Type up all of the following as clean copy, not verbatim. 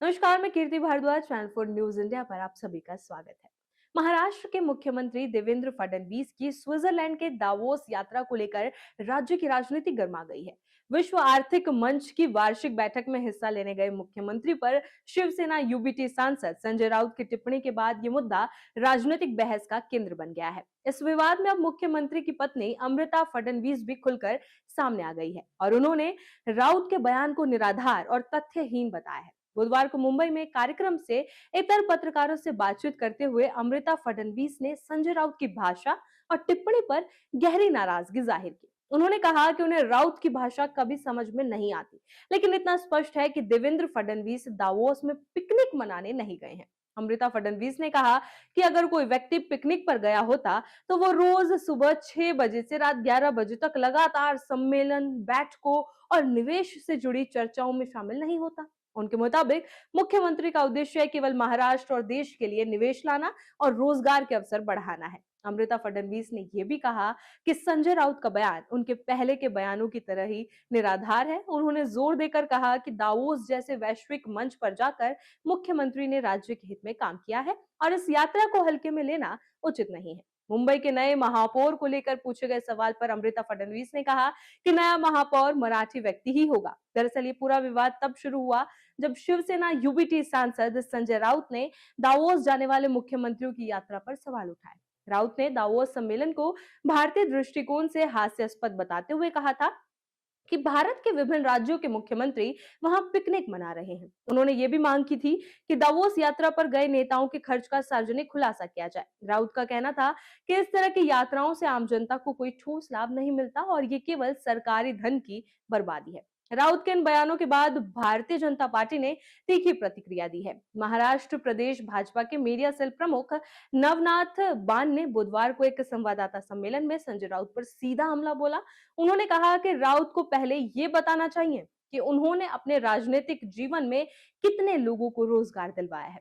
नमस्कार, मैं Kirti Bhardwaj channel for news India पर आप सभी का स्वागत है। महाराष्ट्र के मुख्यमंत्री देवेंद्र फडणवीस की स्विट्जरलैंड के दावोस यात्रा को लेकर राज्य की राजनीति गर्मा गई है। विश्व आर्थिक मंच की वार्षिक बैठक में हिस्सा लेने गए मुख्यमंत्री पर शिवसेना यूबीटी सांसद संजय राउत की टिप्पणी के बाद ये मुद्दा राजनीतिक बहस का केंद्र बन गया है। इस विवाद में अब मुख्यमंत्री की पत्नी अमृता फडणवीस भी खुलकर सामने आ गई है और उन्होंने राउत के बयान को निराधार और तथ्यहीन बताया है। बुधवार को मुंबई में कार्यक्रम से इतर पत्रकारों से बातचीत करते हुए अमृता फडणवीस ने संजय राउत की भाषा और टिप्पणी पर गहरी नाराजगी जाहिर की। उन्होंने कहा कि उन्हें राउत की भाषा कभी समझ में नहीं आती, लेकिन इतना स्पष्ट है कि देवेंद्र फडणवीस दावोस में पिकनिक मनाने नहीं गए हैं। अमृता फडणवीस ने कहा कि अगर कोई व्यक्ति पिकनिक पर गया होता तो वो रोज सुबह 6 बजे से रात 11 बजे तक लगातार सम्मेलन, बैठकों और निवेश से जुड़ी चर्चाओं में शामिल नहीं होता। उनके मुताबिक मुख्यमंत्री का उद्देश्य केवल महाराष्ट्र और देश के लिए निवेश लाना और रोजगार के अवसर बढ़ाना है। अमृता फडणवीस ने यह भी कहा कि संजय राउत का बयान उनके पहले के बयानों की तरह ही निराधार है। उन्होंने जोर देकर कहा कि दावोस जैसे वैश्विक मंच पर जाकर मुख्यमंत्री ने राज्य के हित में काम किया है और इस यात्रा को हल्के में लेना उचित नहीं है। मुंबई के नए महापौर को लेकर पूछे गए सवाल पर अमृता फडणवीस ने कहा कि नया महापौर मराठी व्यक्ति ही होगा। दरअसल ये पूरा विवाद तब शुरू हुआ जब शिवसेना यूबीटी सांसद संजय राउत ने दावोस जाने वाले मुख्यमंत्रियों की यात्रा पर सवाल उठाए। राउत ने दावोस सम्मेलन को भारतीय दृष्टिकोण से हास्यास्पद बताते हुए कहा था कि भारत के विभिन्न राज्यों के मुख्यमंत्री वहां पिकनिक मना रहे हैं। उन्होंने ये भी मांग की थी कि दावोस यात्रा पर गए नेताओं के खर्च का सार्वजनिक खुलासा किया जाए। राउत का कहना था कि इस तरह की यात्राओं से आम जनता को कोई ठोस लाभ नहीं मिलता और ये केवल सरकारी धन की बर्बादी है। राउत के इन बयानों के बाद भारतीय जनता पार्टी ने तीखी प्रतिक्रिया दी है। महाराष्ट्र प्रदेश भाजपा के मीडिया सेल प्रमुख नवनाथ बान ने बुधवार को एक संवाददाता सम्मेलन में संजय राउत पर सीधा हमला बोला। उन्होंने कहा कि राउत को पहले ये बताना चाहिए कि उन्होंने अपने राजनीतिक जीवन में कितने लोगों को रोजगार दिलवाया है।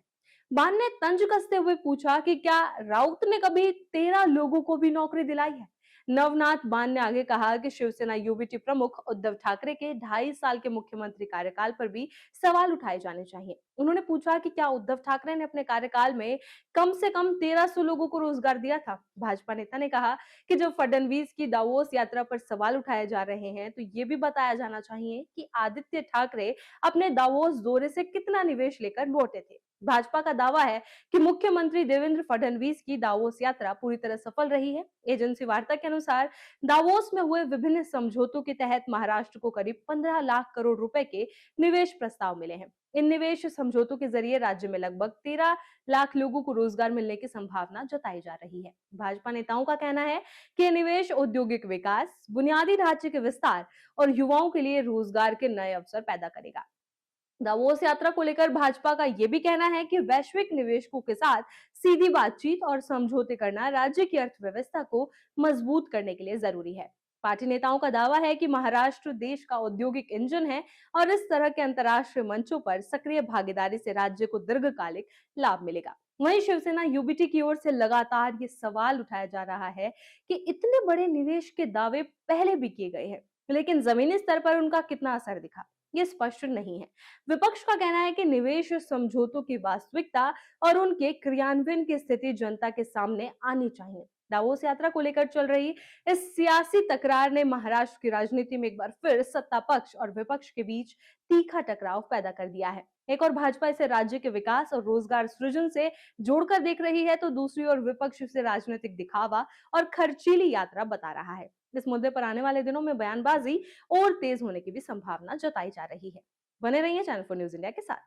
बान ने तंज कसते हुए पूछा कि क्या राउत ने कभी 13 लोगों को भी नौकरी दिलाई है। नवनाथ बान ने आगे कहा कि शिवसेना यूबीटी प्रमुख उद्धव ठाकरे के 2.5 साल के मुख्यमंत्री कार्यकाल पर भी सवाल उठाए जाने चाहिए। उन्होंने पूछा कि क्या उद्धव ठाकरे ने अपने कार्यकाल में कम से कम 1300 लोगों को रोजगार दिया था। भाजपा नेता ने कहा कि जब फडणवीस की दावोस यात्रा पर सवाल उठाए जा रहे हैं तो ये भी बताया जाना चाहिए कि आदित्य ठाकरे अपने दावोस दौरे से कितना निवेश लेकर लौटे थे। भाजपा का दावा है कि मुख्यमंत्री देवेंद्र फडणवीस की दावोस यात्रा पूरी तरह सफल रही है। एजेंसी वार्ता के अनुसार दावोस में हुए विभिन्न समझौतों के तहत महाराष्ट्र को करीब 15 लाख करोड़ रुपए के निवेश प्रस्ताव मिले हैं। इन निवेश समझौतों के जरिए राज्य में लगभग 13 लाख लोगों को रोजगार मिलने की संभावना जताई जा रही है। भाजपा नेताओं का कहना है कि ये निवेश औद्योगिक विकास, बुनियादी ढांचे के विस्तार और युवाओं के लिए रोजगार के नए अवसर पैदा करेगा। दावोस यात्रा को लेकर भाजपा का यह भी कहना है कि वैश्विक निवेशकों के साथ सीधी बातचीत और समझौते करना राज्य की अर्थव्यवस्था को मजबूत करने के लिए जरूरी है। पार्टी नेताओं का दावा है कि महाराष्ट्र देश का औद्योगिक इंजन है और इस तरह के अंतर्राष्ट्रीय मंचों पर सक्रिय भागीदारी से राज्य को दीर्घकालिक लाभ मिलेगा। वहीं शिवसेना यूबीटी की ओर से लगातार ये सवाल उठाया जा रहा है कि इतने बड़े निवेश के दावे पहले भी किए गए हैं, लेकिन जमीनी स्तर पर उनका कितना असर दिखा, ये स्पष्ट नहीं है। विपक्ष का कहना है कि निवेश समझौतों की वास्तविकता और उनके क्रियान्वयन की स्थिति जनता के सामने आनी चाहिए। दावोस यात्रा को लेकर चल रही इस सियासी तकरार ने महाराष्ट्र की राजनीति में एक बार फिर सत्ता पक्ष और विपक्ष के बीच तीखा टकराव पैदा कर दिया है। एक और भाजपा इसे राज्य के विकास और रोजगार सृजन से जोड़कर देख रही है, तो दूसरी ओर विपक्ष इसे राजनीतिक दिखावा और खर्चीली यात्रा बता रहा है। इस मुद्दे पर आने वाले दिनों में बयानबाजी और तेज होने की भी संभावना जताई जा रही है। बने रहिए चैनल फॉर न्यूज इंडिया के साथ।